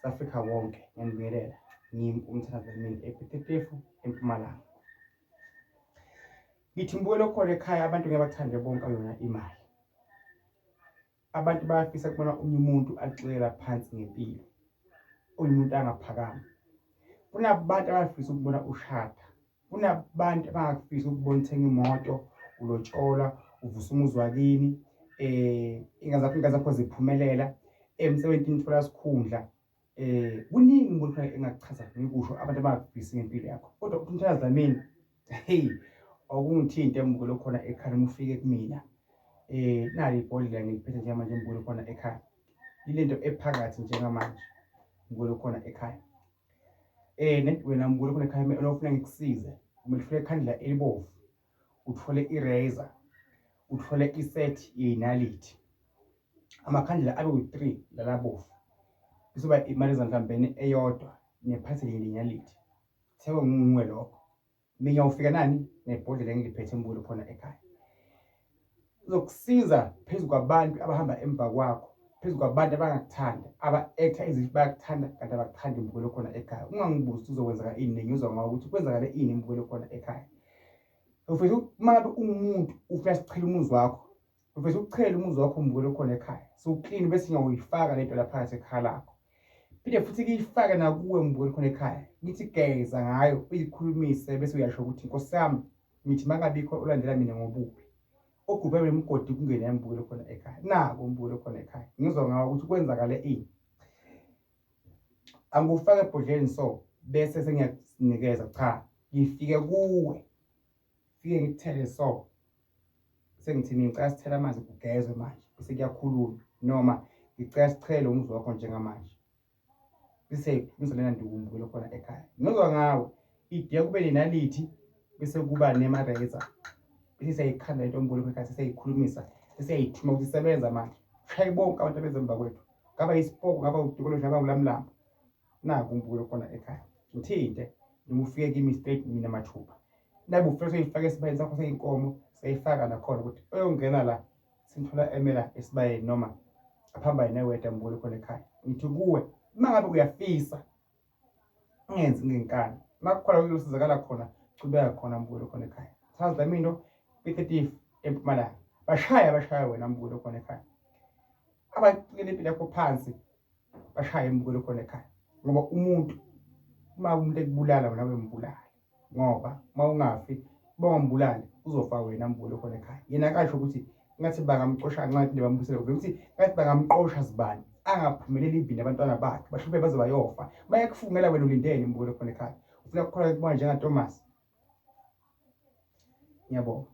Afrika wonke ngiyanibingelela ngimi umthandazamini ePhethephethu eMpumalanga. Ngithi mbukelo khona ekhaya abantu ngeke bathande bonke yona imali. Abantu bayafisa kubona umuntu acikela phansi ngempilo, umuntu angaphakami. Kunabantu abafisa ukubona ushada, kunabantu abangafisa ukubona uthenga imoto, ulotshola, uvusa umuzi wakini, ingane zakho ziphumelela, emsebenzini uthola sikhundla. Kuningi umuntu engakuchaza ngikusho abantu abangafisi ngempilo yakho. Kodwa umthandazamini, hey, awungithinte mbukelo khona ekhaya uma ufike kumina. Nali ibhodlela ngiliphethe njengamanje mbukelo khona ekhaya. Ilento ephakathi njengamanje mbukelo khona ekhaya. Wena mbukelo khona ekhaya ufuna ngikusize, kumele ufike ikhandlela elibovu, uthole i-razor, uthole isethi yey'nalithi. Amakhandlela abe u-3 lalabovu. Kuzoba imali ezanhlambene eyodwa nephathele lenyalithi. Theko nguwe lokho. Mina ufika nani nebhodlela engiliphethe mbukelo khona ekhaya. Uzokusiza phezu kwabantu abahamba emva kwakho, phezu kwabantu abangakuthanda, aba-actor ezithi bayakuthanda kanti abakuthandi mbukelo khona ekhaya. Ungangibuzi uzokwenzeka ini, ngizwa ngawo ukuthi kwenzakale ini mbukelo khona ekhaya. Ufisa uma ngabe ungumuntu ufuna sichele umuzi wakho, ufisa ukuchela umuzi wakho mbukelo khona ekhaya. Siwuklini bese ngiyawuyifaka lento lapha phakathi ekhaya lakho. Phinde futhi kuyifake nakuwe mbukelo khona ekhaya. Ngithi geza ngayo uyikhulumise bese uyasho ukuthi Nkosi yami, ngithi makabikho ulandela mina ngobubi. Ogubhe nemgodi kungene yambukelo khona ekhaya. Nako mbukelo khona ekhaya. Ngizwa ngawo ukuthi kwenzakale ini. Angufake ebhodleni so bese sengiyakunikeza, cha, ngifike kuwe. Fike ngikuthele so. Sengithini ngicela sithele amanzi kugezwe manje bese kuyakhulunywa noma ngicela sichele umuzi wakho njengamanje. Bese ngizolena ndukumbukelo khona ekhaya. Ngizwa ngawe idea kube nenalithi bese kuba nema-razor. Bese siyayikhanda lento mbukelo ekhaya, siyayikhulumisa, siyayithuma ukuthi isebenza manje. Shayi bonke abantu abezemba kwethu. Ngaba yisipoko, ngaba udokolo, ngaba ulamlamba. Naku mbukelo khona ekhaya. Ngithinte noma ufike kimi straight mina mathupha. Nabe ufike uyifake esibayeni sakho seyinkomo, seyifaka nakhona ukuthi oyongena la sithola emela esibayeni noma aphamba neweda mbukelo khona ekhaya. Ngithi kuwe uma ngabe uyafisa ungenzi ngenkani, makukhona ukusizakala khona chubeka khona mbukelo khona ekhaya. Thandazamini Phethephethu eMpumalanga. Bashaya wena mbukelo khona ekhaya. Abacikela impilo yakho phansi bashaya mbukelo khona ekhaya. Ngoba umuntu uma umuntu ekubulala wena wembulala, ngoba uma ungafi bongambulali uzofa wena mbukelo khona ekhaya. Yena kasho ukuthi ngathi bangamxosha ngathi bambusela ukuthi ngathi bangamqosha sibani angaphumeleli ibhini abantwana bakhe bashube baze bayofa. Bayakufungela wena ulindele mbukelo khona ekhaya. Ufuna ukukholwa kubona njengaThomas. Ngiyabonga.